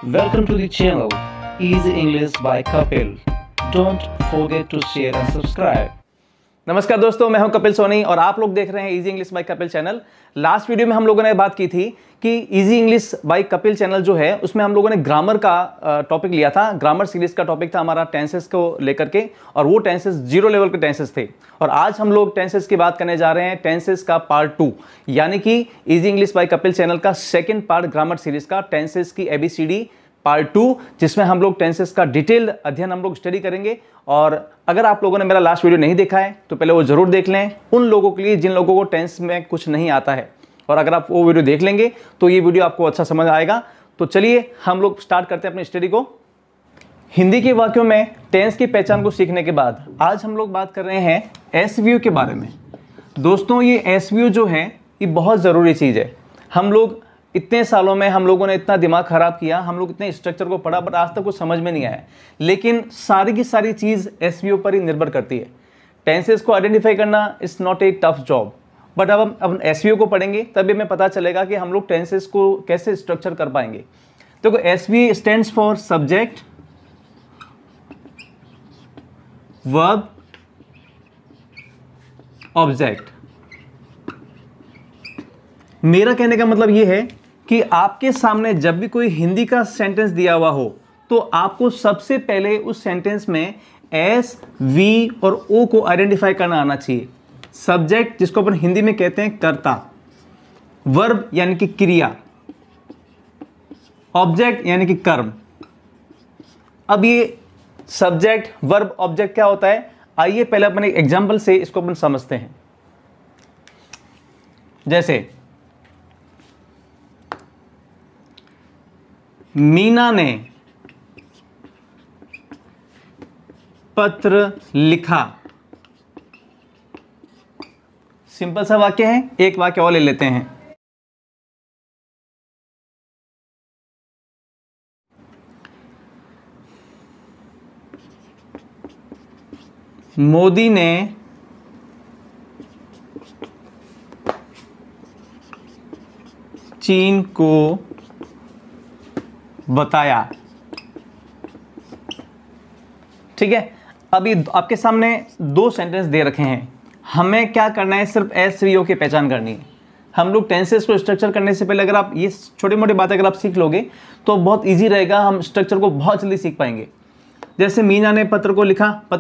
Welcome to the channel Easy English by Kapil. Don't forget to share and subscribe. नमस्कार दोस्तों, मैं हूं कपिल सोनी और आप लोग देख रहे हैं easy English by Kapil channel. Last video में हम लोगों ने बात की थी कि easy English by Kapil channel जो है उसमें हम लोगों ने ग्रामर का टॉपिक लिया था। ग्रामर सीरीज का टॉपिक था हमारा टेंसेस को लेकर के, और वो टेंसेस 0 लेवल के टेंसेस थे। और आज हम लोग टेंसेस की बात करने जा रहे हैं, टेंसेस का पार्ट 2, यानी कि easy English by Kapil channel का सेकेंड पार्ट ग्रामर सीरीज का टेंसेस की ABCD पार्ट 2, जिसमें हम लोग टेंसेस का डिटेल अध्ययन हम लोग स्टडी करेंगे। और अगर आप लोगों ने मेरा लास्ट वीडियो नहीं देखा है तो पहले वो जरूर देख लें, उन लोगों के लिए जिन लोगों को टेंस में कुछ नहीं आता है। और अगर आप वो वीडियो देख लेंगे तो ये वीडियो आपको अच्छा समझ आएगा। तो चलिए हम लोग स्टार्ट करते हैं अपनी स्टडी को। हिंदी के वाक्यों में टेंस की पहचान को सीखने के बाद आज हम लोग बात कर रहे हैं SVO के बारे में। दोस्तों, ये SVO जो है ये बहुत ज़रूरी चीज़ है। हम लोग इतने सालों में हम लोगों ने इतना दिमाग खराब किया, हम लोग इतने स्ट्रक्चर को पढ़ा, बट आज तक कुछ समझ में नहीं आया। लेकिन सारी की सारी चीज़ SVO पर ही निर्भर करती है। टेंसेस को आइडेंटिफाई करना is not a tough job, but अब हम SVO को पढ़ेंगे तभी हमें पता चलेगा कि हम लोग टेंसेस को कैसे स्ट्रक्चर कर पाएंगे। देखो, SVO stands for subject, verb, object. मेरा कहने का मतलब ये है कि आपके सामने जब भी कोई हिंदी का सेंटेंस दिया हुआ हो तो आपको सबसे पहले उस सेंटेंस में S, V और O को आइडेंटिफाई करना आना चाहिए। सब्जेक्ट, जिसको अपन हिंदी में कहते हैं कर्ता, वर्ब यानी कि क्रिया, ऑब्जेक्ट यानी कि कर्म। अब ये सब्जेक्ट, वर्ब, ऑब्जेक्ट क्या होता है, आइए पहले अपन एक एग्जांपल से इसको अपन समझते हैं। जैसे मीना ने पत्र लिखा। सिंपल सा वाक्य है, एक वाक्य और ले लेते हैं। मोदी ने चीन को बताया। ठीक है, अभी आपके सामने 2 सेंटेंस दे रखे हैं। हमें क्या करना है, सिर्फ SVO की पहचान करनी है। हम लोग टेंसेस को स्ट्रक्चर करने से पहले अगर आप ये छोटी मोटी बातें अगर आप सीख लोगे तो बहुत इजी रहेगा, हम स्ट्रक्चर को बहुत जल्दी सीख पाएंगे। जैसे मीना ने पत्र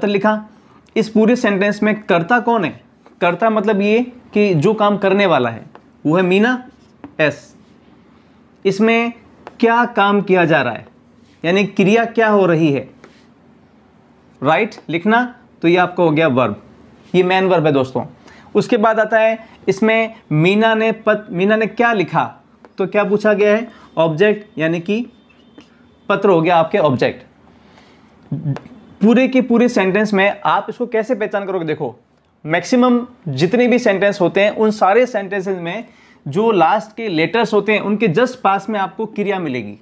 लिखा, इस पूरे सेंटेंस में कर्ता कौन है? कर्ता मतलब ये कि जो काम करने वाला है वो है मीना, S। इसमें क्या काम किया जा रहा है, यानी क्रिया क्या हो रही है, राइट, लिखना। तो ये आपका हो गया वर्ब, ये मेन वर्ब है दोस्तों। उसके बाद आता है इसमें मीना ने क्या लिखा, तो क्या पूछा गया है, ऑब्जेक्ट, यानी कि पत्र हो गया आपके ऑब्जेक्ट। पूरे के पूरे सेंटेंस में आप इसको कैसे पहचान करोगे? देखो, मैक्सिमम जितने भी सेंटेंस होते हैं उन सारे सेंटेंसेस में जो लास्ट के लेटर्स होते हैं उनके जस्ट पास में आपको क्रिया मिलेगी।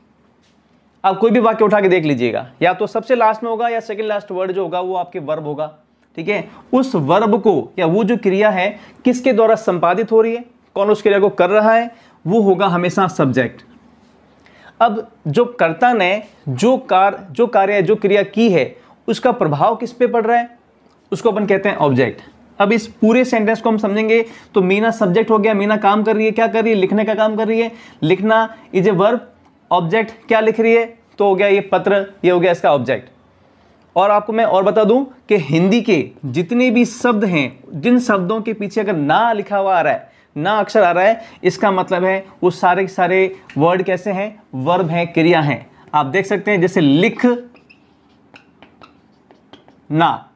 आप कोई भी वाक्य उठा के देख लीजिएगा, या तो सबसे लास्ट में होगा या सेकंड लास्ट वर्ड जो होगा वो आपके वर्ब होगा। ठीक है, उस वर्ब को या वो जो क्रिया है किसके द्वारा संपादित हो रही है, कौन उस क्रिया को कर रहा है, वो होगा हमेशा सब्जेक्ट। अब जो कर्ता ने जो कार्य जो क्रिया की है उसका प्रभाव किस पे पड़ रहा है, उसको अपन कहते हैं ऑब्जेक्ट। अब इस पूरे सेंटेंस को हम समझेंगे तो मीना सब्जेक्ट हो गया, मीना काम कर रही है, क्या कर रही है, लिखने का काम कर रही है, लिखना इज ए वर्ब। ऑब्जेक्ट क्या लिख रही है, तो हो गया ये पत्र, ये हो गया इसका ऑब्जेक्ट। और आपको मैं और बता दूं कि हिंदी के जितने भी शब्द हैं, जिन शब्दों के पीछे अगर ना लिखा हुआ आ रहा है, ना अक्षर आ रहा है, इसका मतलब है वो सारे के सारे वर्ड कैसे हैं, वर्ब हैं, क्रिया हैं। आप देख सकते हैं जैसे लिख ना,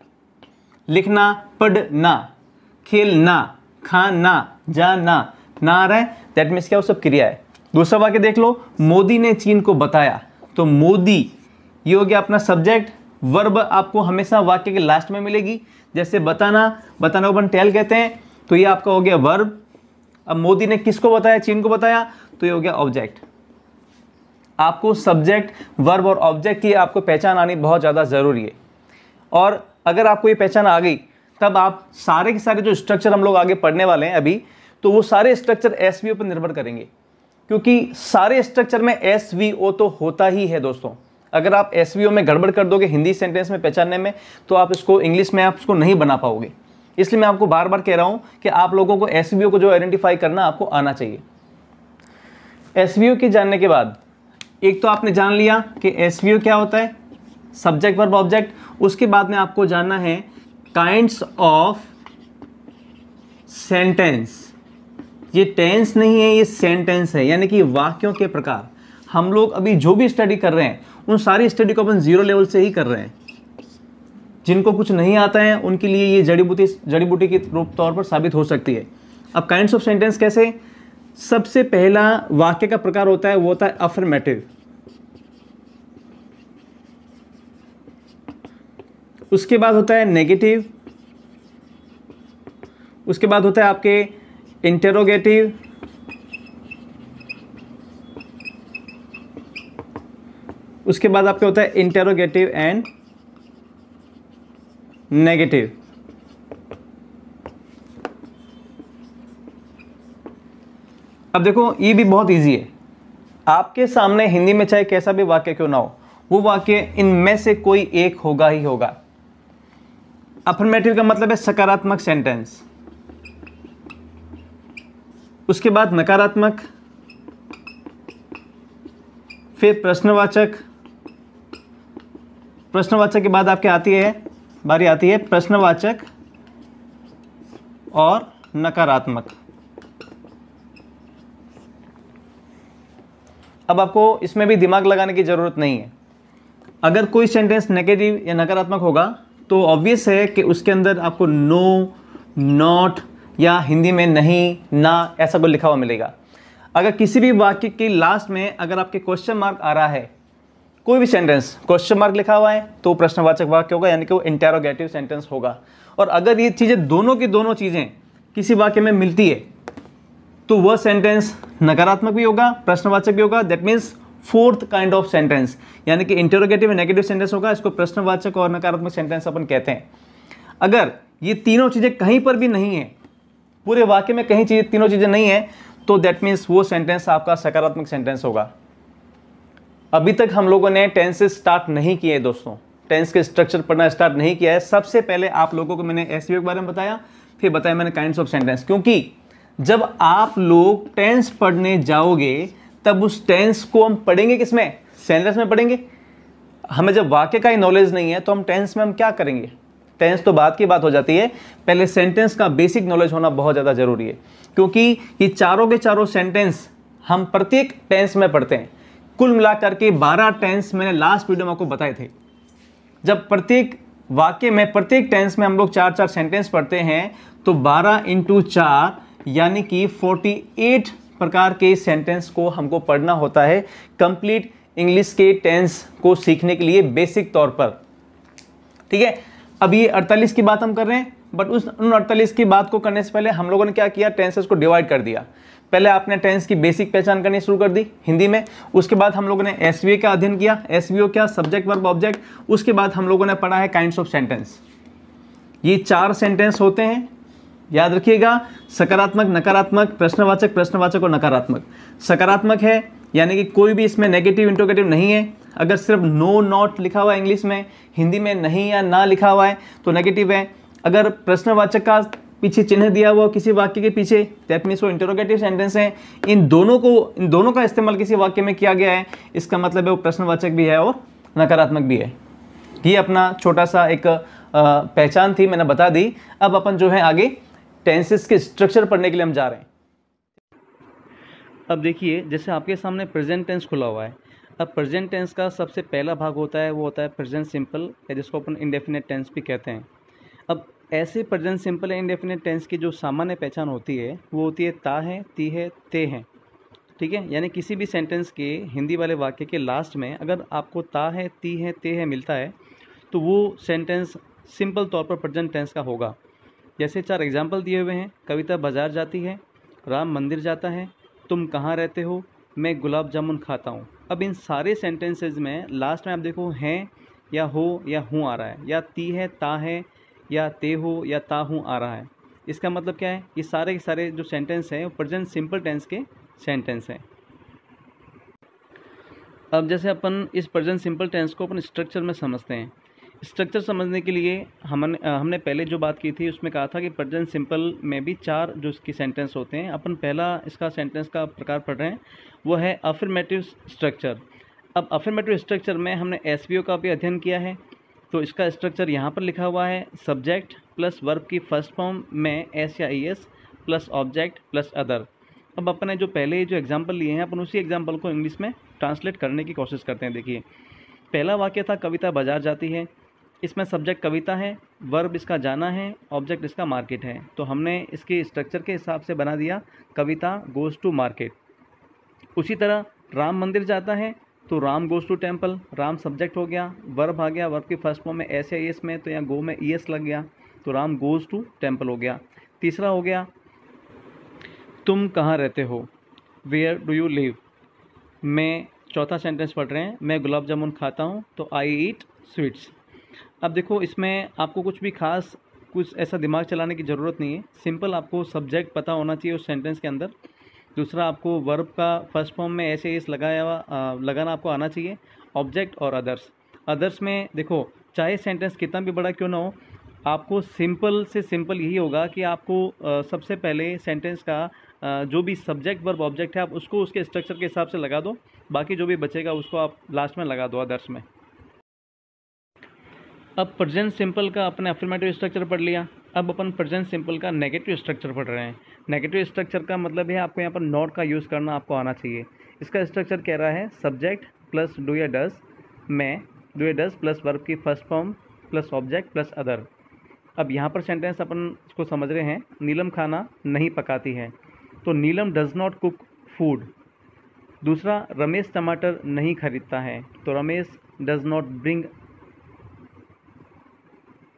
लिखना, पढ़ना, खेलना, खाना, जाना, ना आ रहा है, दैट मीन्स क्या, वो सब क्रिया है। दूसरा वाक्य देख लो, मोदी ने चीन को बताया, तो मोदी ये हो गया अपना सब्जेक्ट। वर्ब आपको हमेशा वाक्य के लास्ट में मिलेगी, जैसे बताना को अपन टेल कहते हैं, तो ये आपका हो गया वर्ब। अब मोदी ने किसको बताया, चीन को बताया, तो ये हो गया ऑब्जेक्ट। आपको सब्जेक्ट, वर्ब और ऑब्जेक्ट की आपको पहचान आनी बहुत ज़्यादा ज़रूरी है। और अगर आपको ये पहचान आ गई तब आप सारे के सारे जो स्ट्रक्चर हम लोग आगे पढ़ने वाले हैं अभी, तो वो सारे स्ट्रक्चर SVO पर निर्भर करेंगे। क्योंकि सारे स्ट्रक्चर में SVO तो होता ही है दोस्तों। अगर आप SVO में गड़बड़ कर दोगे हिंदी सेंटेंस में पहचानने में, तो आप इसको इंग्लिश में आप इसको नहीं बना पाओगे। इसलिए मैं आपको बार बार कह रहा हूं कि आप लोगों को SVO को जो आइडेंटिफाई करना आपको आना चाहिए। SVO के जानने के बाद एक तो आपने जान लिया कि SVO क्या होता है, सब्जेक्ट वर्ब ऑब्जेक्ट। उसके बाद में आपको जानना है काइंड्स ऑफ सेंटेंस। ये टेंस नहीं है, ये सेंटेंस है, यानी कि वाक्यों के प्रकार। हम लोग अभी जो भी स्टडी कर रहे हैं उन सारी स्टडी को अपन 0 लेवल से ही कर रहे हैं। जिनको कुछ नहीं आता है उनके लिए ये जड़ी बूटी के रूप तौर पर साबित हो सकती है। अब काइंड्स ऑफ सेंटेंस कैसे? सबसे पहला वाक्य का प्रकार होता है वो होता है अफर्मेटिव। उसके बाद होता है नेगेटिव। उसके बाद होता है आपके इंटेरोगेटिव। उसके बाद आपके होता है इंटेरोगेटिव एंड नेगेटिव। अब देखो ये भी बहुत इजी है। आपके सामने हिंदी में चाहे कैसा भी वाक्य क्यों ना हो, वो वाक्य इनमें से कोई एक होगा ही होगा। अफर्मेटिव का मतलब है सकारात्मक सेंटेंस। उसके बाद नकारात्मक, फिर प्रश्नवाचक। प्रश्नवाचक के बाद आपके बारी आती है प्रश्नवाचक और नकारात्मक। अब आपको इसमें भी दिमाग लगाने की ज़रूरत नहीं है। अगर कोई सेंटेंस नेगेटिव या नकारात्मक होगा तो ऑब्वियस है कि उसके अंदर आपको नो, नॉट या हिंदी में नहीं, ना ऐसा कोई लिखा हुआ मिलेगा। अगर किसी भी वाक्य की लास्ट में अगर आपके क्वेश्चन मार्क आ रहा है, कोई भी सेंटेंस क्वेश्चन मार्क लिखा हुआ है तो प्रश्नवाचक वाक्य होगा, यानी कि वो इंटेरोगेटिव सेंटेंस होगा। और अगर ये चीज़ें दोनों की दोनों चीज़ें किसी वाक्य में मिलती है तो वह सेंटेंस नकारात्मक भी होगा, प्रश्नवाचक भी होगा। That means fourth kind of sentence, यानी कि इंटेरोगेटिव एंड नेगेटिव सेंटेंस होगा। इसको प्रश्नवाचक और नकारात्मक सेंटेंस अपन कहते हैं। अगर ये तीनों चीज़ें कहीं पर भी नहीं है, पूरे वाक्य में कहीं तीनों चीज़ें नहीं है, तो दैट मीन्स वो सेंटेंस आपका सकारात्मक सेंटेंस होगा। अभी तक हम लोगों ने टेंसेस स्टार्ट नहीं किए दोस्तों, टेंस के स्ट्रक्चर पढ़ना स्टार्ट नहीं किया है। सबसे पहले आप लोगों को मैंने SVO के बारे में बताया, फिर बताया मैंने काइंड्स ऑफ सेंटेंस। क्योंकि जब आप लोग टेंस पढ़ने जाओगे तब उस टेंस को हम पढ़ेंगे किसमें? सेंटेंस में पढ़ेंगे। हमें जब वाक्य का ही नॉलेज नहीं है तो हम टेंस में हम क्या करेंगे? टेंस तो बात की बात हो जाती है, पहले सेंटेंस का बेसिक नॉलेज होना बहुत ज़्यादा ज़रूरी है। क्योंकि ये चारों के चारों सेंटेंस हम प्रत्येक टेंस में पढ़ते हैं। कुल मिलाकर के 12 टेंस मैंने लास्ट वीडियो में आपको बताए थे। जब प्रत्येक वाक्य में, प्रत्येक टेंस में हम लोग 4-4 सेंटेंस पढ़ते हैं तो 12 × 4 यानी कि 48 प्रकार के सेंटेंस को हमको पढ़ना होता है कंप्लीट इंग्लिश के टेंस को सीखने के लिए बेसिक तौर पर। ठीक है, अब ये 48 की बात हम कर रहे हैं, बट उन 48 की बात को करने से पहले हम लोगों ने क्या किया? टेंसेस को डिवाइड कर दिया। पहले आपने टेंस की बेसिक पहचान करनी शुरू कर दी हिंदी में। उसके बाद हम लोगों ने SVO का अध्ययन किया। SVO क्या? Subject verb object. उसके बाद हम लोगों ने पढ़ा है काइंड्स ऑफ सेंटेंस। ये 4 सेंटेंस होते हैं, याद रखिएगा। सकारात्मक, नकारात्मक, प्रश्नवाचक और नकारात्मक। सकारात्मक है यानी कि कोई भी इसमें नेगेटिव इंटरोगेटिव नहीं है। अगर सिर्फ नो, नॉट लिखा हुआ है इंग्लिश में, हिंदी में नहीं या ना लिखा हुआ है तो नेगेटिव है। अगर प्रश्नवाचक का पीछे चिन्ह दिया हुआ किसी वाक्य के पीछे, दैट मीन्स वो इंटरोगेटिव सेंटेंस है। इन दोनों का इस्तेमाल किसी वाक्य में किया गया है, इसका मतलब है वो प्रश्नवाचक भी है और नकारात्मक भी है। ये अपना छोटा सा एक पहचान थी, मैंने बता दी। अब अपन जो है आगे टेंसेस के स्ट्रक्चर पढ़ने के लिए हम जा रहे हैं। अब देखिए, जैसे आपके सामने प्रेजेंट टेंस खुला हुआ है। अब प्रेजेंट टेंस का सबसे पहला भाग होता है वो होता है प्रेजेंट सिंपल, या जिसको अपन इंडेफिनिट टेंस भी कहते हैं। अब ऐसे प्रेजेंट सिंपल या इंडेफिनिट टेंस की जो सामान्य पहचान होती है वो होती है ता है, ती है, ते हैं। ठीक है, यानी किसी भी सेंटेंस के हिंदी वाले वाक्य के लास्ट में अगर आपको ता है, ती है, ते है मिलता है तो वो सेंटेंस सिंपल तौर पर प्रेजेंट टेंस का होगा। जैसे 4 एग्जाम्पल दिए हुए हैं। कविता बाजार जाती है, राम मंदिर जाता है, तुम कहाँ रहते हो, मैं गुलाब जामुन खाता हूँ। अब इन सारे सेंटेंसेज में लास्ट में आप देखो हैं या हो या हूँ आ रहा है, या ती है, ता है, या ते हो या ता हूँ आ रहा है। इसका मतलब क्या है? ये सारे के सारे जो सेंटेंस हैं वो प्रेजेंट सिंपल टेंस के सेंटेंस हैं। अब जैसे अपन इस प्रेजेंट सिंपल टेंस को अपन स्ट्रक्चर में समझते हैं। स्ट्रक्चर समझने के लिए हमने पहले जो बात की थी उसमें कहा था कि प्रेजेंट सिंपल में भी 4 जो इसकी सेंटेंस होते हैं। अपन पहला इसका सेंटेंस का प्रकार पढ़ रहे हैं, वो है अफर्मेटिव स्ट्रक्चर। अब अफर्मेटिव स्ट्रक्चर में हमने एसवीओ का भी अध्ययन किया है, तो इसका स्ट्रक्चर यहाँ पर लिखा हुआ है, सब्जेक्ट प्लस वर्ब की फर्स्ट फॉर्म में एस या ES plus object plus other. अब अपन ने जो पहले जो एग्जाम्पल लिए हैं अपन उसी एग्जाम्पल को इंग्लिश में ट्रांसलेट करने की कोशिश करते हैं। देखिए, पहला वाक्य था कविता बाजार जाती है। इसमें सब्जेक्ट कविता है, वर्ब इसका जाना है, ऑब्जेक्ट इसका मार्केट है। तो हमने इसके स्ट्रक्चर के हिसाब से बना दिया कविता गोज़ टू मार्केट। उसी तरह राम मंदिर जाता है तो Ram goes to temple, Ram subject हो गया, वर्ब आ गया, वर्ब की फर्स्ट फॉर्म में एस या ईएस में, तो यहाँ गो में ईएस लग गया, तो राम गोज़ टू टेम्पल हो गया। तीसरा हो गया तुम कहाँ रहते हो, वेयर डू यू लिव। मैं चौथा सेंटेंस पढ़ रहे हैं, मैं गुलाब जामुन खाता हूँ, तो आई ईट स्वीट्स। अब देखो, इसमें आपको कुछ भी खास कुछ ऐसा दिमाग चलाने की ज़रूरत नहीं है। सिंपल आपको सब्जेक्ट पता होना चाहिए उस सेंटेंस के अंदर। दूसरा, आपको वर्ब का फर्स्ट फॉर्म में ऐसे इस लगाना आपको आना चाहिए। ऑब्जेक्ट और अदर्स में देखो, चाहे सेंटेंस कितना भी बड़ा क्यों ना हो, आपको सिंपल से सिंपल यही होगा कि आपको सबसे पहले सेंटेंस का जो भी सब्जेक्ट वर्ब ऑब्जेक्ट है आप उसको उसके स्ट्रक्चर के हिसाब से लगा दो, बाकी जो भी बचेगा उसको आप लास्ट में लगा दो अदर्स में। अब प्रेजेंट सिंपल का अपने अफर्मेटिव स्ट्रक्चर पढ़ लिया। अब अपन प्रेजेंट सिंपल का नेगेटिव स्ट्रक्चर पढ़ रहे हैं। नेगेटिव स्ट्रक्चर का मतलब है आपको यहाँ पर नॉट का यूज़ करना आपको आना चाहिए। इसका स्ट्रक्चर कह रहा है सब्जेक्ट प्लस डू या डज में डू या डज प्लस वर्ब की first form plus object plus other. अब यहाँ पर सेंटेंस अपन इसको समझ रहे हैं, नीलम खाना नहीं पकाती है, तो नीलम डज नॉट कुक फूड। दूसरा, रमेश टमाटर नहीं खरीदता है, तो रमेश डज नॉट ब्रिंग,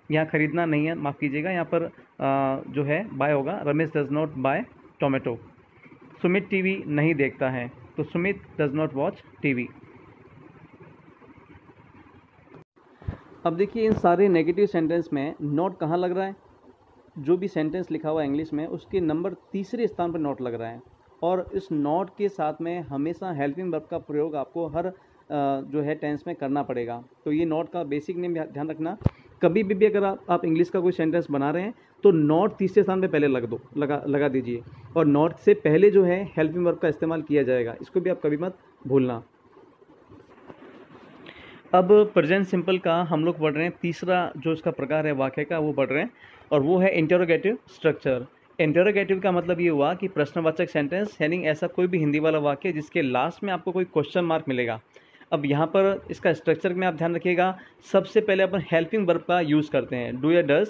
यहाँ खरीदना नहीं है, माफ़ कीजिएगा, यहाँ पर जो है बाय होगा, Ramesh does not buy tomato. Sumit TV नहीं देखता है, तो Sumit does not watch TV. अब देखिए, इन सारे नेगेटिव सेंटेंस में नोट कहाँ लग रहा है, जो भी सेंटेंस लिखा हुआ है इंग्लिश में उसके नंबर तीसरे स्थान पर नोट लग रहा है। और इस नोट के साथ में हमेशा हेल्पिंग वर्ब का प्रयोग आपको हर जो है टेंस में करना पड़ेगा। तो ये नोट का बेसिक नेम ध्यान रखना। कभी भी अगर आप इंग्लिश का कोई सेंटेंस बना रहे हैं तो नोट तीसरे स्थान पे पहले लगा दीजिए, और नोट से पहले जो है हेल्पिंग वर्ब का इस्तेमाल किया जाएगा, इसको भी आप कभी मत भूलना। अब प्रेजेंट सिंपल का हम लोग पढ़ रहे हैं तीसरा जो इसका प्रकार है वाक्य का, वो पढ़ रहे हैं, और वो है इंटरोगेटिव स्ट्रक्चर। इंटरोगेटिव का मतलब ये हुआ कि प्रश्नवाचक सेंटेंस, यानी ऐसा कोई भी हिंदी वाला वाक्य जिसके लास्ट में आपको कोई क्वेश्चन मार्क मिलेगा। अब यहाँ पर इसका स्ट्रक्चर में आप ध्यान रखिएगा, सबसे पहले अपन हेल्पिंग वर्ब का यूज़ करते हैं, डू या डज,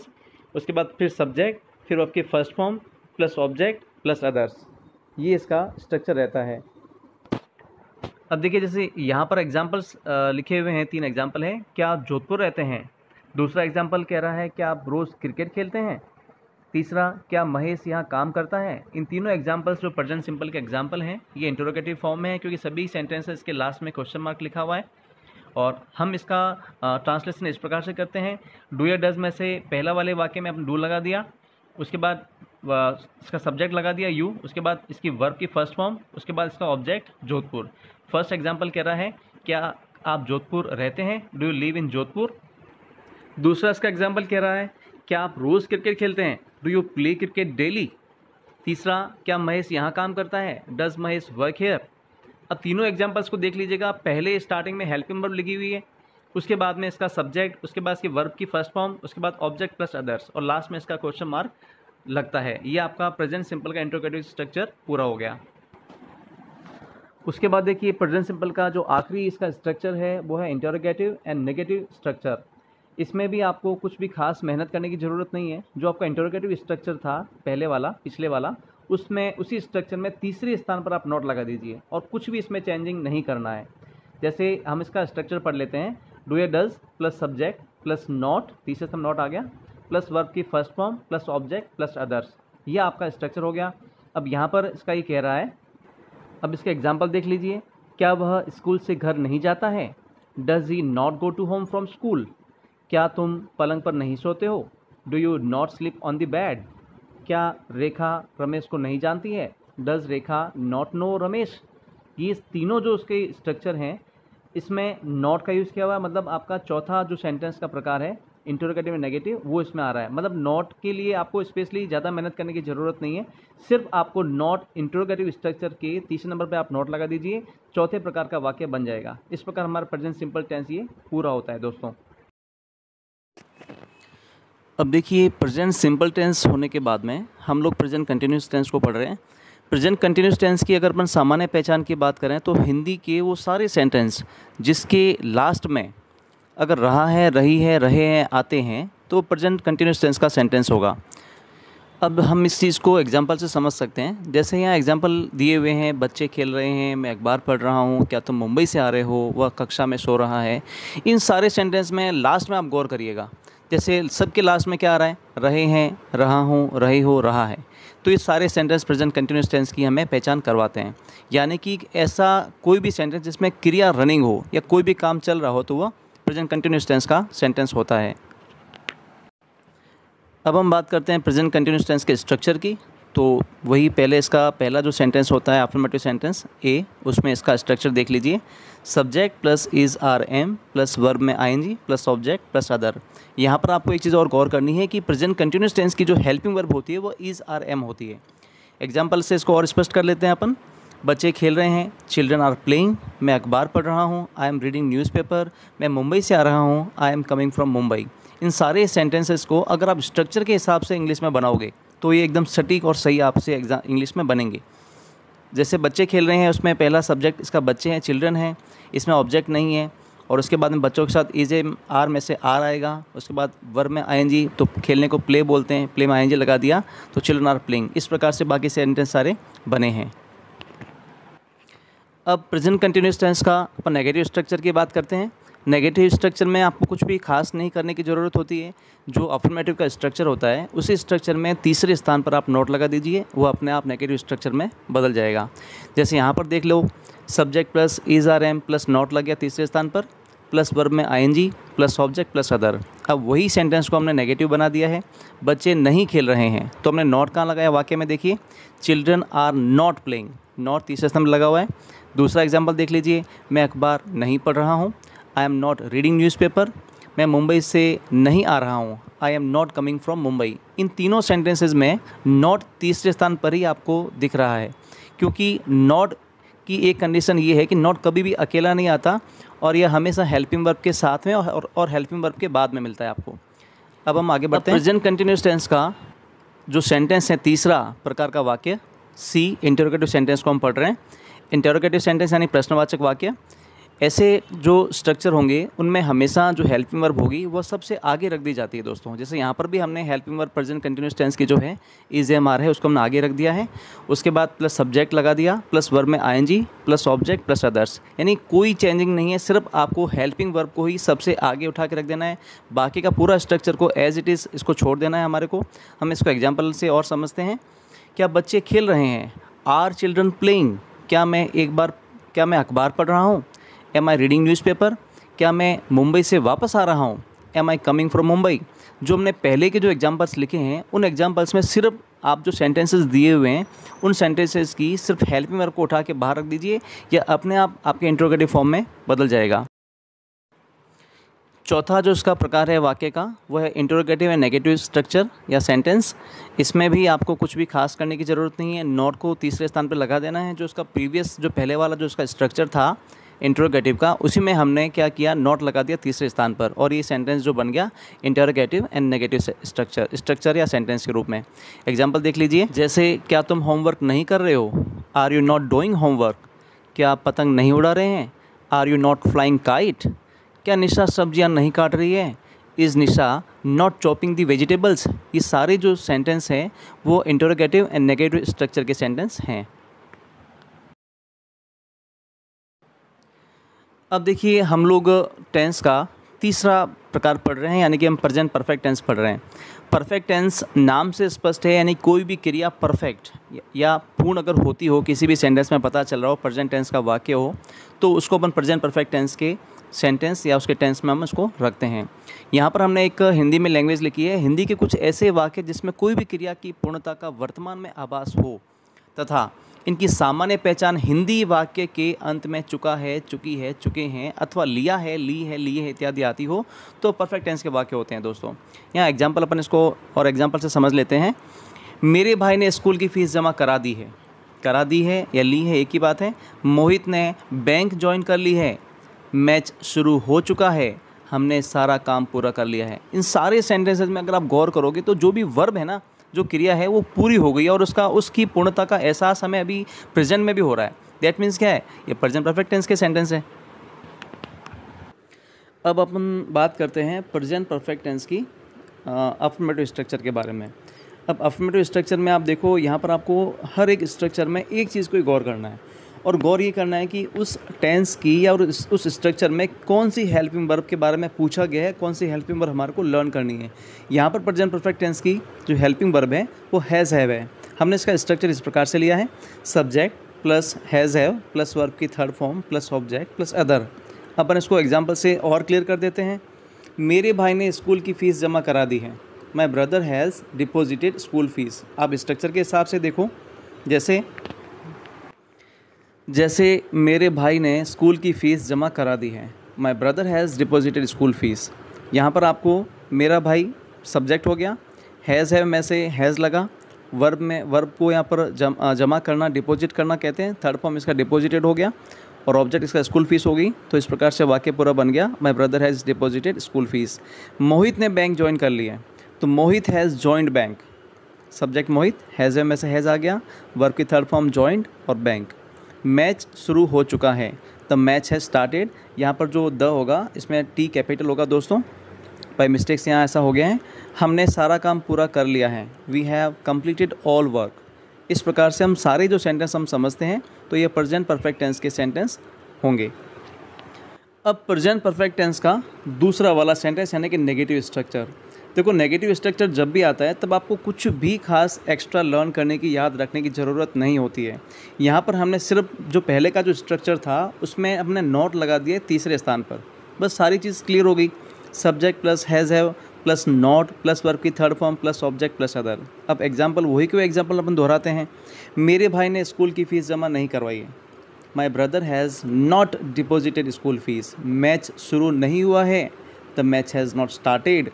उसके बाद फिर सब्जेक्ट, फिर आपके first form plus object plus others, ये इसका स्ट्रक्चर रहता है। अब देखिए, जैसे यहाँ पर एग्जाम्पल्स लिखे हुए हैं, 3 एग्जाम्पल हैं। क्या आप जोधपुर रहते हैं? दूसरा एग्जाम्पल कह रहा है क्या आप रोज़ क्रिकेट खेलते हैं? तीसरा, क्या महेश यहाँ काम करता है? इन तीनों एग्जाम्पल्स जो प्रेजेंट सिंपल के एग्जाम्पल हैं, ये इंटरोगेटिव फॉर्म में है, क्योंकि सभी सेंटेंसेस के लास्ट में क्वेश्चन मार्क लिखा हुआ है। और हम इसका ट्रांसलेशन इस प्रकार से करते हैं, डू या डज में से पहला वाले वाक्य में अपन डू लगा दिया, उसके बाद इसका सब्जेक्ट लगा दिया यू, उसके बाद इसकी वर्ब की फर्स्ट फॉर्म, उसके बाद इसका ऑब्जेक्ट जोधपुर। फर्स्ट एग्जाम्पल कह रहा है क्या आप जोधपुर रहते हैं? Do you live in Jodhpur? दूसरा इसका एग्जाम्पल कह रहा है क्या आप रोज़ क्रिकेट खेलते हैं? Do you play cricket daily? तीसरा, क्या महेश यहाँ काम करता है? Does Mahesh work here? अब तीनों एग्जाम्पल्स को देख लीजिएगा, पहले स्टार्टिंग में हेल्पिंग वर्ब लिखी हुई है, उसके बाद में इसका सब्जेक्ट, उसके बाद इसकी वर्ब की फर्स्ट फॉर्म, उसके बाद ऑब्जेक्ट प्लस अदर्स, और लास्ट में इसका क्वेश्चन मार्क लगता है। ये आपका प्रेजेंट सिंपल का इंटरोगेटिव स्ट्रक्चर पूरा हो गया। उसके बाद देखिए, प्रेजेंट सिंपल का जो आखिरी इसका स्ट्रक्चर है वो है इंटरोगेटिव एंड नेगेटिव स्ट्रक्चर। इसमें भी आपको कुछ भी खास मेहनत करने की ज़रूरत नहीं है। जो आपका इंटरोगेटिव स्ट्रक्चर था पहले वाला, पिछले वाला, उसमें उसी स्ट्रक्चर में तीसरे स्थान पर आप नोट लगा दीजिए, और कुछ भी इसमें चेंजिंग नहीं करना है। जैसे हम इसका स्ट्रक्चर पढ़ लेते हैं, डू या does plus subject plus note, तीसरे स्थान नोट आ गया, प्लस वर्ब की first form plus object plus others, ये आपका स्ट्रक्चर हो गया। अब यहाँ पर इसका ये कह रहा है, अब इसका एग्जाम्पल देख लीजिए, क्या वह स्कूल से घर नहीं जाता है? Does he not go to home from school? क्या तुम पलंग पर नहीं सोते हो? Do you not sleep on the bed? क्या रेखा रमेश को नहीं जानती है? Does Rekha not know Ramesh? ये तीनों जो उसके स्ट्रक्चर हैं, इसमें नॉट का यूज़ किया हुआ है, मतलब आपका चौथा जो सेंटेंस का प्रकार है इंटरोगेटिव एंड नेगेटिव वो इसमें आ रहा है। मतलब नॉट के लिए आपको स्पेशली ज़्यादा मेहनत करने की ज़रूरत नहीं है, सिर्फ आपको नॉट इंटरोगेटिव स्ट्रक्चर के तीसरे नंबर पे आप नॉट लगा दीजिए, चौथे प्रकार का वाक्य बन जाएगा। इस प्रकार हमारा प्रेजेंट सिंपल टेंस ये पूरा होता है दोस्तों। अब देखिए प्रेजेंट सिंपल टेंस होने के बाद में हम लोग प्रेजेंट कंटिन्यूस टेंस को पढ़ रहे हैं। प्रेजेंट कंटिन्यूस टेंस की अगर अपन सामान्य पहचान की बात करें तो हिंदी के वो सारे सेंटेंस जिसके लास्ट में अगर रहा है, रही है, रहे हैं, आते हैं तो प्रेजेंट कंटिन्यूस टेंस का सेंटेंस होगा। अब हम इस चीज़ को एग्जांपल से समझ सकते हैं। जैसे यहाँ एग्जांपल दिए हुए हैं, बच्चे खेल रहे हैं, मैं अखबार पढ़ रहा हूँ, क्या तुम मुंबई से आ रहे हो, वह कक्षा में सो रहा है। इन सारे सेंटेंस में लास्ट में आप गौर करिएगा, जैसे सबके लास्ट में क्या आ रहा है, रहे हैं, रहा हूँ, रही हो, रहा है। तो ये सारे सेंटेंस प्रेजेंट कंटिन्यूस टेंस की हमें पहचान करवाते हैं। यानी कि ऐसा कोई भी सेंटेंस जिसमें क्रिया रनिंग हो या कोई भी काम चल रहा हो तो वह प्रेजेंट कंटिन्यूस टेंस का सेंटेंस होता है। अब हम बात करते हैं प्रेजेंट कंटिन्यूस टेंस के स्ट्रक्चर की। तो वही पहले इसका पहला जो सेंटेंस होता है अफर्मेटिव सेंटेंस ए, उसमें इसका स्ट्रक्चर देख लीजिए। Subject plus is are am plus verb में ING plus object plus other. यहाँ पर आपको एक चीज़ और गौर करनी है कि प्रेजेंट कंटिन्यूस टेंस की जो हेल्पिंग वर्ब होती है वो इज़ आर एम होती है। एग्जाम्पल से इसको और स्पष्ट कर लेते हैं अपन। बच्चे खेल रहे हैं, चिल्ड्रन आर प्लेइंग, मैं अखबार पढ़ रहा हूँ, आई एम रीडिंग न्यूज़पेपर, मैं मुंबई से आ रहा हूँ, I am coming from Mumbai. इन सारे सेंटेंसेस को अगर आप स्ट्रक्चर के हिसाब से इंग्लिश में बनाओगे तो ये एकदम सटीक और सही आपसे इंग्लिश में बनेंगे। जैसे बच्चे खेल रहे हैं, उसमें पहला सब्जेक्ट इसका बच्चे हैं, चिल्ड्रन है, इसमें ऑब्जेक्ट नहीं है, और उसके बाद में बच्चों के साथ इज आर में से आर आएगा, उसके बाद वर्ब में आईएनजी, तो खेलने को प्ले बोलते हैं, प्ले में आईएनजी लगा दिया तो चिल्ड्रन आर प्लेइंग। इस प्रकार से बाकी सेंटेंस सारे बने हैं। अब प्रेजेंट कंटिन्यूस टेंस का अपन नेगेटिव स्ट्रक्चर की बात करते हैं। नेगेटिव स्ट्रक्चर में आपको कुछ भी खास नहीं करने की ज़रूरत होती है। जो अफर्मेटिव का स्ट्रक्चर होता है उसी स्ट्रक्चर में तीसरे स्थान पर आप नोट लगा दीजिए, वो अपने आप नेगेटिव स्ट्रक्चर में बदल जाएगा। जैसे यहाँ पर देख लो, subject plus is are am plus not लग गया तीसरे स्थान पर, प्लस वर्ब में ING plus object plus other. अब वही सेंटेंस को हमने नेगेटिव बना दिया है। बच्चे नहीं खेल रहे हैं तो हमने नॉट कहाँ लगाया वाक्य में, देखिए children are not playing, not तीसरे स्थान पर लगा हुआ है। दूसरा एग्जाम्पल देख लीजिए, मैं अखबार नहीं पढ़ रहा हूँ, I am not reading newspaper, मैं मुंबई से नहीं आ रहा हूँ, I am not coming from Mumbai. इन तीनों सेंटेंसेस में नॉट तीसरे स्थान पर ही आपको दिख रहा है, क्योंकि नॉट की एक कंडीशन ये है कि नॉट कभी भी अकेला नहीं आता और यह हमेशा हेल्पिंग वर्ब के साथ में और हेल्पिंग वर्ब के बाद में मिलता है आपको। अब हम आगे बढ़ते हैं। प्रेजेंट कंटिन्यूस टेंस का जो सेंटेंस है, तीसरा प्रकार का वाक्य सी, इंटरोगेटिव सेंटेंस को हम पढ़ रहे हैं। इंटरोगेटिव सेंटेंस यानी प्रश्नवाचक वाक्य। ऐसे जो स्ट्रक्चर होंगे उनमें हमेशा जो हेल्पिंग वर्ब होगी वह सबसे आगे रख दी जाती है दोस्तों। जैसे यहाँ पर भी हमने helping verb present continuous tense की जो है इज एम आर है उसको हमने आगे रख दिया है। उसके बाद प्लस सब्जेक्ट लगा दिया, प्लस वर्ब में ING plus object plus others, यानी कोई चेंजिंग नहीं है, सिर्फ आपको हेल्पिंग वर्ब को ही सबसे आगे उठा के रख देना है। बाकी का पूरा स्ट्रक्चर को एज इट इज़ इसको छोड़ देना है हमारे को। हम इसको एग्जाम्पल से और समझते हैं। क्या बच्चे खेल रहे हैं, आर चिल्ड्रन प्लेइंग, क्या मैं अखबार पढ़ रहा हूँ, एम आई रीडिंग न्यूज़पेपर, क्या मैं मुंबई से वापस आ रहा हूँ, am I coming from Mumbai. जो हमने पहले के जो एग्जांपल्स लिखे हैं उन एग्जांपल्स में सिर्फ आप जो सेंटेंसेस दिए हुए हैं उन सेंटेंसेस की सिर्फ हेल्पिंग वर्ब को उठा के बाहर रख दीजिए, या अपने आप आपके इंट्रोगेटिव फॉर्म में बदल जाएगा। चौथा जो इसका प्रकार है वाक्य का वह है इंटरोगेटिव एंड नेगेटिव स्ट्रक्चर या सेंटेंस। इसमें भी आपको कुछ भी खास करने की ज़रूरत नहीं है, नॉट को तीसरे स्थान पर लगा देना है। जो इसका प्रीवियस जो पहले वाला जो इसका स्ट्रक्चर था इंटरोगेटिव का, उसी में हमने क्या किया, नॉट लगा दिया तीसरे स्थान पर, और ये सेंटेंस जो बन गया इंटरोगेटिव एंड नेगेटिव स्ट्रक्चर या सेंटेंस के रूप में। एग्जाम्पल देख लीजिए, जैसे क्या तुम होमवर्क नहीं कर रहे हो, are you not doing homework, क्या आप पतंग नहीं उड़ा रहे हैं, are you not flying kite, क्या निशा सब्जियां नहीं काट रही है, is Nisha not chopping the vegetables. ये सारे जो सेंटेंस हैं वो इंटरोगेटिव एंड नेगेटिव स्ट्रक्चर के सेंटेंस हैं। अब देखिए हम लोग टेंस का तीसरा प्रकार पढ़ रहे हैं, यानी कि हम प्रेजेंट परफेक्ट टेंस पढ़ रहे हैं। परफेक्ट टेंस नाम से स्पष्ट है, यानी कोई भी क्रिया परफेक्ट या पूर्ण अगर होती हो, किसी भी सेंटेंस में पता चल रहा हो प्रेजेंट टेंस का वाक्य हो, तो उसको अपन प्रेजेंट परफेक्ट टेंस के सेंटेंस या उसके टेंस में हम उसको रखते हैं। यहाँ पर हमने एक हिंदी में लैंग्वेज लिखी है। हिंदी के कुछ ऐसे वाक्य जिसमें कोई भी क्रिया की पूर्णता का वर्तमान में आभास हो तथा इनकी सामान्य पहचान हिंदी वाक्य के अंत में चुका है, चुकी है, चुके हैं अथवा लिया है, ली है, लिए है इत्यादि आती हो तो परफेक्ट टेंस के वाक्य होते हैं दोस्तों। यहाँ एग्जाम्पल अपन इसको और एग्जाम्पल से समझ लेते हैं। मेरे भाई ने स्कूल की फ़ीस जमा करा दी है, करा दी है या ली है एक ही बात है। मोहित ने बैंक ज्वाइन कर ली है, मैच शुरू हो चुका है, हमने सारा काम पूरा कर लिया है। इन सारे सेंटेंसेस में अगर आप गौर करोगे तो जो भी वर्ब है ना, जो क्रिया है वो पूरी हो गई है और उसकी पूर्णता का एहसास हमें अभी प्रेजेंट में भी हो रहा है। दैट मीन्स क्या है, ये प्रेजेंट परफेक्ट टेंस के सेंटेंस है। अब अपन बात करते हैं प्रेजेंट परफेक्ट टेंस की अफर्मेटिव स्ट्रक्चर के बारे में। अब अफर्मेटिव स्ट्रक्चर में आप देखो, यहाँ पर आपको हर एक स्ट्रक्चर में एक चीज़ को गौर करना है और गौर ये करना है कि उस टेंस की या उस स्ट्रक्चर में कौन सी हेल्पिंग वर्ब के बारे में पूछा गया है, कौन सी हेल्पिंग वर्ब हमारे को लर्न करनी है। यहाँ पर प्रेजेंट परफेक्ट टेंस की जो हेल्पिंग वर्ब है वो हैज़ हैव है। हमने इसका स्ट्रक्चर इस प्रकार से लिया है, subject plus has have plus verb की third form plus object plus other. अपन इसको एग्जाम्पल से और क्लियर कर देते हैं। मेरे भाई ने स्कूल की फ़ीस जमा करा दी है, my brother has deposited school fees. आप स्ट्रक्चर के हिसाब से देखो, जैसे मेरे भाई ने स्कूल की फ़ीस जमा करा दी है, my brother has deposited school fees. यहाँ पर आपको मेरा भाई सब्जेक्ट हो गया, हैज़ हैव में से हैज़ लगा, वर्ब को यहाँ पर जमा करना, डिपॉजिट करना कहते हैं, थर्ड फॉर्म इसका डिपॉजिटेड हो गया और ऑब्जेक्ट इसका स्कूल फीस हो गई। तो इस प्रकार से वाक्य पूरा बन गया, my brother has deposited school fees. Mohit ने बैंक ज्वाइन कर लिया है, तो Mohit has joined bank. Subject Mohit, has में से हैज़ आ गया, वर्ब की थर्ड फॉर्म जॉइंड और बैंक। मैच शुरू हो चुका है, द मैच हैज़ स्टार्टेड। यहाँ पर जो द होगा इसमें टी कैपिटल होगा दोस्तों, बाई मिस्टेक्स यहाँ ऐसा हो गया है। हमने सारा काम पूरा कर लिया है, we have completed all work. इस प्रकार से हम सारे जो सेंटेंस हम समझते हैं तो ये प्रेजेंट परफेक्ट टेंस के सेंटेंस होंगे। अब प्रेजेंट परफेक्ट टेंस का दूसरा वाला सेंटेंस यानी कि नेगेटिव स्ट्रक्चर। देखो, नेगेटिव स्ट्रक्चर जब भी आता है तब आपको कुछ भी खास एक्स्ट्रा लर्न करने की, याद रखने की ज़रूरत नहीं होती है। यहाँ पर हमने सिर्फ जो पहले का जो स्ट्रक्चर था उसमें हमने नॉट लगा दिए तीसरे स्थान पर, बस सारी चीज़ क्लियर हो गई। Subject plus has have plus not plus verb की third form plus object plus other. अब एग्जाम्पल वही क्यों एग्जाम्पल अपन दोहराते हैं। मेरे भाई ने स्कूल की फ़ीस जमा नहीं करवाई है, my brother has not deposited school fees. Match शुरू नहीं हुआ है, the match has not started.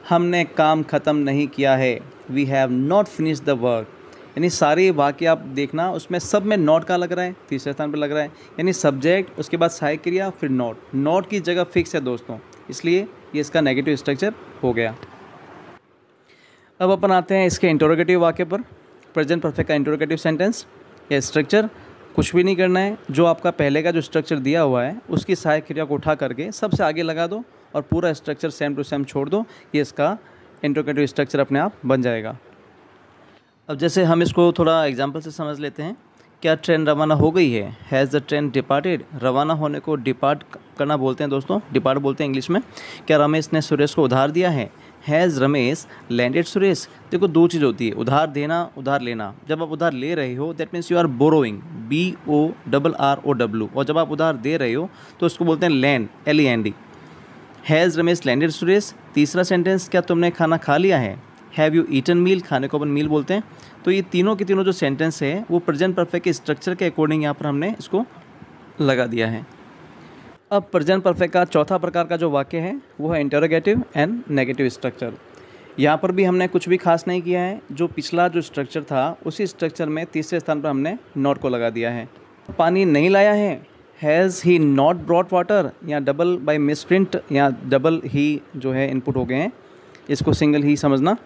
हमने काम ख़त्म नहीं किया है, we have not finish the work. यानी सारे वाक्य आप देखना, उसमें सब में नॉट का लग रहा है, तीसरे स्थान पर लग रहा है, यानी सब्जेक्ट उसके बाद सहायक क्रिया फिर नॉट की जगह फिक्स है दोस्तों, इसलिए ये इसका नेगेटिव स्ट्रक्चर हो गया। अब अपन आते हैं इसके इंटरोगेटिव वाक्य पर। प्रेजेंट परफेक्ट का इंटरोगेटिव सेंटेंस या स्ट्रक्चर कुछ भी नहीं करना है, जो आपका पहले का जो स्ट्रक्चर दिया हुआ है उसकी सहायक क्रिया को उठा करके सबसे आगे लगा दो और पूरा स्ट्रक्चर सेम टू सेम छोड़ दो, ये इसका इंटरोगेटिव स्ट्रक्चर अपने आप बन जाएगा। अब जैसे हम इसको थोड़ा एग्जांपल से समझ लेते हैं। क्या ट्रेन रवाना हो गई है, हैज़ द ट्रेन डिपार्टेड। रवाना होने को डिपार्ट करना बोलते हैं दोस्तों, डिपार्ट बोलते हैं इंग्लिश में। क्या रमेश ने सुरेश को उधार दिया है, हैज़ रमेश लैंडेड सुरेश। देखो, दो चीज़ होती है, उधार देना, उधार लेना। जब आप उधार ले रहे हो that means you are borrowing, BORROW, और जब आप उधार दे रहे हो तो उसको बोलते हैं land, LEND। Has Ramesh landed Suresh. तीसरा सेंटेंस, क्या तुमने खाना खा लिया है, हैव यू ईटन मील। खाने को अपन मील बोलते हैं। तो ये तीनों के तीनों जो सेंटेंस है वो प्रेजेंट परफेक्ट के स्ट्रक्चर के अकॉर्डिंग यहाँ पर हमने इसको लगा दिया है। अब प्रेजेंट परफेक्ट का चौथा प्रकार का जो वाक्य है वो है इंटरोगेटिव एंड नेगेटिव स्ट्रक्चर। यहाँ पर भी हमने कुछ भी खास नहीं किया है, जो पिछला जो स्ट्रक्चर था उसी स्ट्रक्चर में तीसरे स्थान पर हमने नॉट को लगा दिया है। पानी नहीं लाया है, has he not brought water. यहाँ डबल बाय मिसप्रिंट, यहाँ डबल ही जो है इनपुट हो गए हैं, इसको सिंगल ही समझना।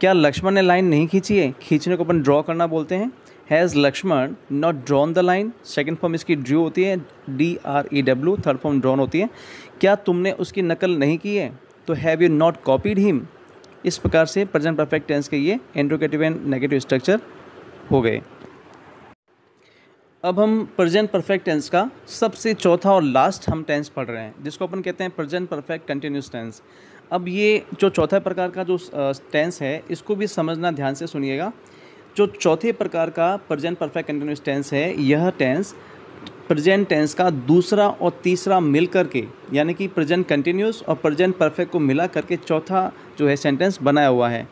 क्या लक्ष्मण ने लाइन नहीं खींची है, खींचने को अपन ड्रॉ करना बोलते हैं। Has Lakshman not drawn the line. Second form इसकी ड्रू होती है, DREW, थर्ड फॉर्म ड्रॉन होती है। क्या तुमने उसकी नकल नहीं की है, तो have you not copied him. इस प्रकार से प्रेजेंट परफेक्ट टेंस के ये इंटरोगेटिव एंड नेगेटिव स्ट्रक्चर हो गए। अब हम प्रेजेंट परफेक्ट टेंस का सबसे चौथा और लास्ट हम टेंस पढ़ रहे हैं, जिसको अपन कहते हैं प्रेजेंट परफेक्ट कंटिन्यूस टेंस। अब ये जो चौथा प्रकार का जो टेंस है इसको भी समझना, ध्यान से सुनिएगा। जो चौथे प्रकार का प्रेजेंट परफेक्ट कंटिन्यूस टेंस है, यह टेंस प्रेजेंट टेंस का दूसरा और तीसरा मिल करके, यानी कि प्रेजेंट कंटिन्यूस और प्रेजेंट परफेक्ट को मिला करके चौथा जो है सेंटेंस बनाया हुआ है।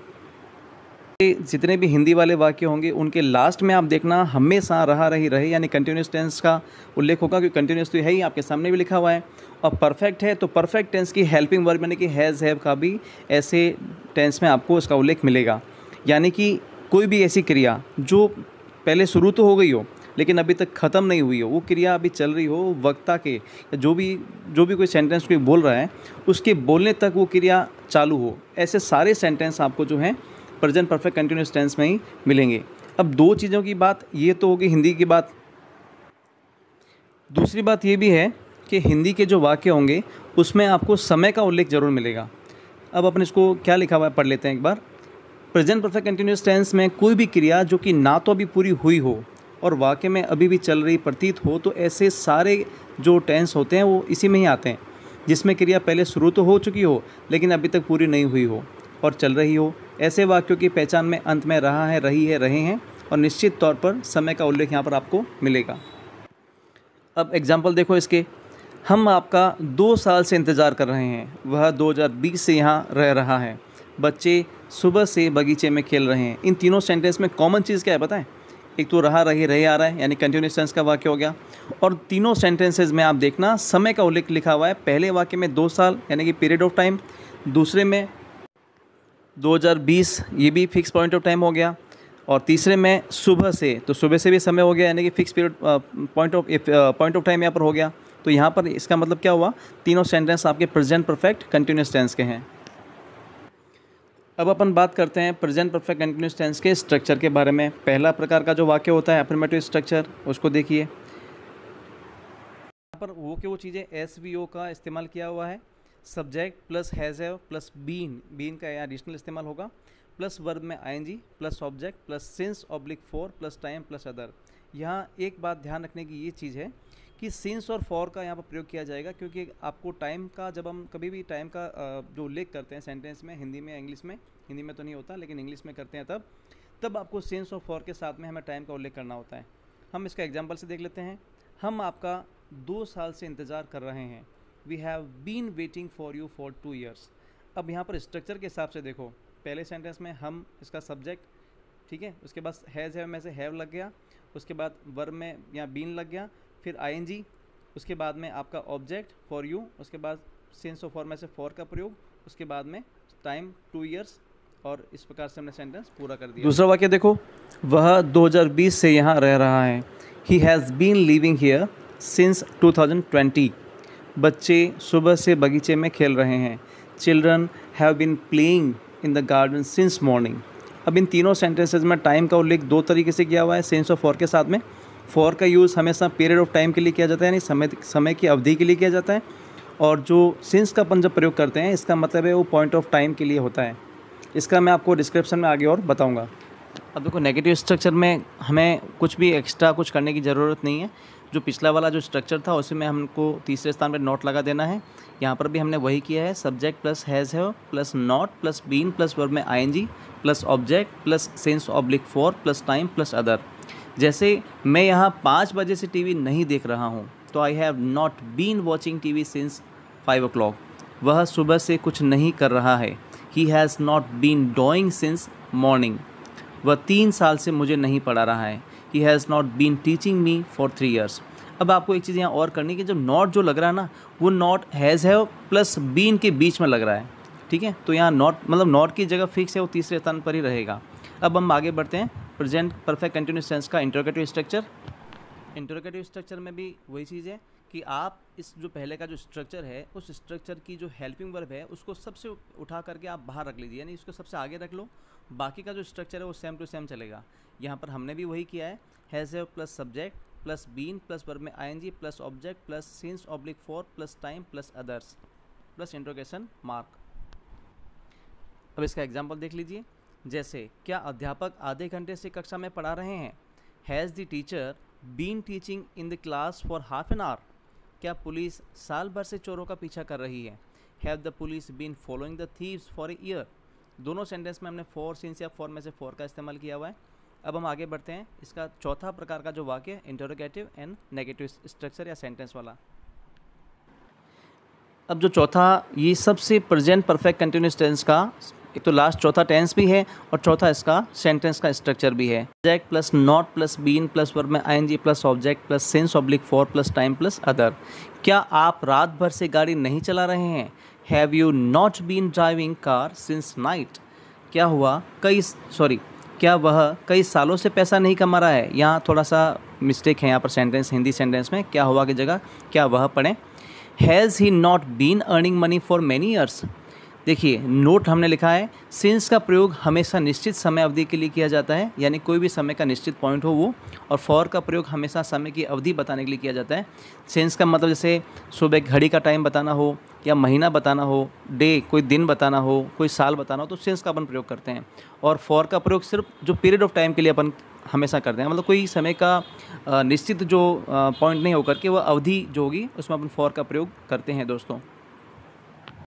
जितने भी हिंदी वाले वाक्य होंगे उनके लास्ट में आप देखना हमेशा रहा रही रहे यानी कंटिन्यूस टेंस का उल्लेख होगा, क्योंकि कंटिन्यूस तो है ही, आपके सामने भी लिखा हुआ है। और परफेक्ट है तो परफेक्ट टेंस की हेल्पिंग वर्ब यानी कि हैज़ हैव का भी ऐसे टेंस में आपको इसका उल्लेख मिलेगा। यानी कि कोई भी ऐसी क्रिया जो पहले शुरू तो हो गई हो लेकिन अभी तक ख़त्म नहीं हुई हो, वो क्रिया अभी चल रही हो, वक्ता के जो भी कोई सेंटेंस कोई बोल रहा है उसके बोलने तक वो क्रिया चालू हो, ऐसे सारे सेंटेंस आपको जो हैं प्रेजेंट परफेक्ट कंटिन्यूस टेंस में ही मिलेंगे। अब दो चीज़ों की बात ये तो होगी हिंदी की बात, दूसरी बात ये भी है कि हिंदी के जो वाक्य होंगे उसमें आपको समय का उल्लेख ज़रूर मिलेगा। अब अपन इसको क्या लिखा हुआ है पढ़ लेते हैं एक बार। प्रेजेंट परफेक्ट कंटिन्यूस टेंस में कोई भी क्रिया जो कि ना तो अभी पूरी हुई हो और वाक्य में अभी भी चल रही प्रतीत हो, तो ऐसे सारे जो टेंस होते हैं वो इसी में ही आते हैं, जिसमें क्रिया पहले शुरू तो हो चुकी हो लेकिन अभी तक पूरी नहीं हुई हो और चल रही हो। ऐसे वाक्यों की पहचान में अंत में रहा है, रही है, रहे हैं और निश्चित तौर पर समय का उल्लेख यहाँ पर आपको मिलेगा। अब एग्जाम्पल देखो इसके। हम आपका 2 साल से इंतज़ार कर रहे हैं, वह 2020 से यहाँ रह रहा है, बच्चे सुबह से बगीचे में खेल रहे हैं। इन तीनों सेंटेंस में कॉमन चीज़ क्या है बताएं? एक तो रहा, रही, रहे आ रहा है यानी कंटिन्यूस टेंस का वाक्य हो गया, और तीनों सेंटेंसेस में आप देखना समय का उल्लेख लिखा हुआ है। पहले वाक्य में 2 साल यानी कि पीरियड ऑफ टाइम, दूसरे में 2020 ये भी फिक्स पॉइंट ऑफ टाइम हो गया, और तीसरे में सुबह से, तो सुबह से भी समय हो गया यानी कि fix period point of time यहाँ पर हो गया। तो यहाँ पर इसका मतलब क्या हुआ, तीनों सेंटेंस आपके प्रेजेंट परफेक्ट कंटिन्यूस टेंस के हैं। अब अपन बात करते हैं प्रेजेंट परफेक्ट कंटिन्यूस टेंस के स्ट्रक्चर के बारे में। पहला प्रकार का जो वाक्य होता है अफर्मेटिव स्ट्रक्चर, उसको देखिए। यहाँ पर वो चीज़ें SVO का इस्तेमाल किया हुआ है, subject plus has have plus been का एडिशनल इस्तेमाल होगा, प्लस वर्ब में ING plus object plus since oblique for plus time plus other. यहाँ एक बात ध्यान रखने की ये चीज़ है कि सिंस और फॉर का यहाँ पर प्रयोग किया जाएगा, क्योंकि आपको टाइम का, जब हम कभी भी टाइम का जो उल्लेख करते हैं सेंटेंस में, हिंदी में, इंग्लिश में, हिंदी में तो नहीं होता लेकिन इंग्लिश में करते हैं, तब आपको सिंस और फॉर के साथ में हमें टाइम का उल्लेख करना होता है। हम इसका एग्जाम्पल से देख लेते हैं। हम आपका 2 साल से इंतज़ार कर रहे हैं, we have been waiting for you for 2 years। अब यहाँ पर स्ट्रक्चर के हिसाब से देखो, पहले सेंटेंस में हम इसका सब्जेक्ट, ठीक है, उसके बाद हैज़ हैव में से हैव लग गया, उसके बाद वर्ब में यहाँ बीन लग गया, फिर ING, उसके बाद में आपका ऑब्जेक्ट फॉर यू, उसके बाद सिंस और फॉर में से फॉर का प्रयोग, उसके बाद में टाइम 2 years, और इस प्रकार से हमने सेंटेंस पूरा कर दिया। दूसरा वाक्य देखो, वह 2020 से यहाँ रह रहा है, he has been living here since 2020। बच्चे सुबह से बगीचे में खेल रहे हैं, children have been playing in the garden since morning. अब इन तीनों सेंटेंसेज में टाइम का उल्लेख 2 तरीके से किया हुआ है, सिंस और फॉर के साथ में। फॉर का यूज़ हमेशा पीरियड ऑफ टाइम के लिए किया जाता है, यानी समय की अवधि के लिए किया जाता है, और जो सिंस का अपन जब प्रयोग करते हैं इसका मतलब है वो पॉइंट ऑफ टाइम के लिए होता है। इसका मैं आपको डिस्क्रिप्शन में आगे और बताऊंगा। अब देखो, नेगेटिव स्ट्रक्चर में हमें कुछ भी एक्स्ट्रा कुछ करने की ज़रूरत नहीं है। जो पिछला वाला जो स्ट्रक्चर था उसमें हमको तीसरे स्थान पर नॉट लगा देना है। यहाँ पर भी हमने वही किया है, subject plus has have plus not plus been plus verb में ING plus object plus since oblique for plus time plus other. जैसे मैं यहाँ 5 बजे से TV नहीं देख रहा हूँ, तो I have not been watching TV since 5 o'clock। वह सुबह से कुछ नहीं कर रहा है, he has not been doing since morning. वह 3 साल से मुझे नहीं पढ़ा रहा है, he has not been teaching me for 3 years। अब आपको एक चीज़ यहाँ और करनी कि जो नॉट जो लग रहा है ना, वो not has have plus been के बीच में लग रहा है, ठीक है। तो यहाँ नॉट मतलब नॉट की जगह फिक्स है, वो तीसरे स्थान पर ही रहेगा। अब हम आगे बढ़ते हैं प्रेजेंट परफेक्ट कंटिन्यूस टेंस का इंटरोगेटिव स्ट्रक्चर। इंटरोगेटिव स्ट्रक्चर में भी वही चीज़ है कि आप इस जो पहले का जो स्ट्रक्चर है, उस स्ट्रक्चर की जो हेल्पिंग वर्ब है उसको सबसे उठा करके आप बाहर रख लीजिए, यानी इसको सबसे आगे रख लो। बाकी का जो स्ट्रक्चर है वो सेम टू सेम चलेगा। यहाँ पर हमने भी वही किया है, has have plus subject plus been plus verb में ING plus object plus since oblique for plus time plus others plus interrogation mark. अब इसका एग्जाम्पल देख लीजिए। जैसे, क्या अध्यापक आधे घंटे से कक्षा में पढ़ा रहे हैं? Has the teacher been teaching in the class for half an hour? क्या पुलिस साल भर से चोरों का पीछा कर रही है? Have the police been following the thieves for a year? दोनों सेंटेंस में हमने फॉर, सिंस या फॉर में से फॉर का इस्तेमाल किया हुआ है। अब हम आगे बढ़ते हैं। इसका चौथा प्रकार का जो वाक्य है, इंटरोगेटिव एंड नेगेटिव स्ट्रक्चर या सेंटेंस वाला। अब जो चौथा, ये सबसे प्रेजेंट परफेक्ट कंटिन्यूस टेंस का एक तो लास्ट चौथा टेंस भी है और चौथा इसका सेंटेंस का स्ट्रक्चर भी है। Subject plus not plus been plus verb में ING plus object plus since oblique for plus time plus other. क्या आप रात भर से गाड़ी नहीं चला रहे हैं? Have you not been driving car since night? क्या हुआ क्या वह कई सालों से पैसा नहीं कमा रहा है? यहाँ थोड़ा सा मिस्टेक है यहाँ पर सेंटेंस, हिंदी सेंटेंस में क्या हुआ की जगह क्या वह पढ़ें। Has he not been earning money for many years? देखिए नोट हमने लिखा है सिंस का प्रयोग हमेशा निश्चित समय अवधि के लिए किया जाता है, यानी कोई भी समय का निश्चित पॉइंट हो वो, और फॉर का प्रयोग हमेशा समय की अवधि बताने के लिए किया जाता है। सिंस का मतलब जैसे सुबह घड़ी का टाइम बताना हो या महीना बताना हो, डे कोई दिन बताना हो, कोई साल बताना हो, तो सिंस का अपन प्रयोग करते हैं। और फॉर का प्रयोग सिर्फ जो पीरियड ऑफ टाइम के लिए अपन हमेशा करते हैं, मतलब कोई समय का निश्चित जो पॉइंट नहीं होकर के वह अवधि जो होगी उसमें अपन फॉर का प्रयोग करते हैं दोस्तों।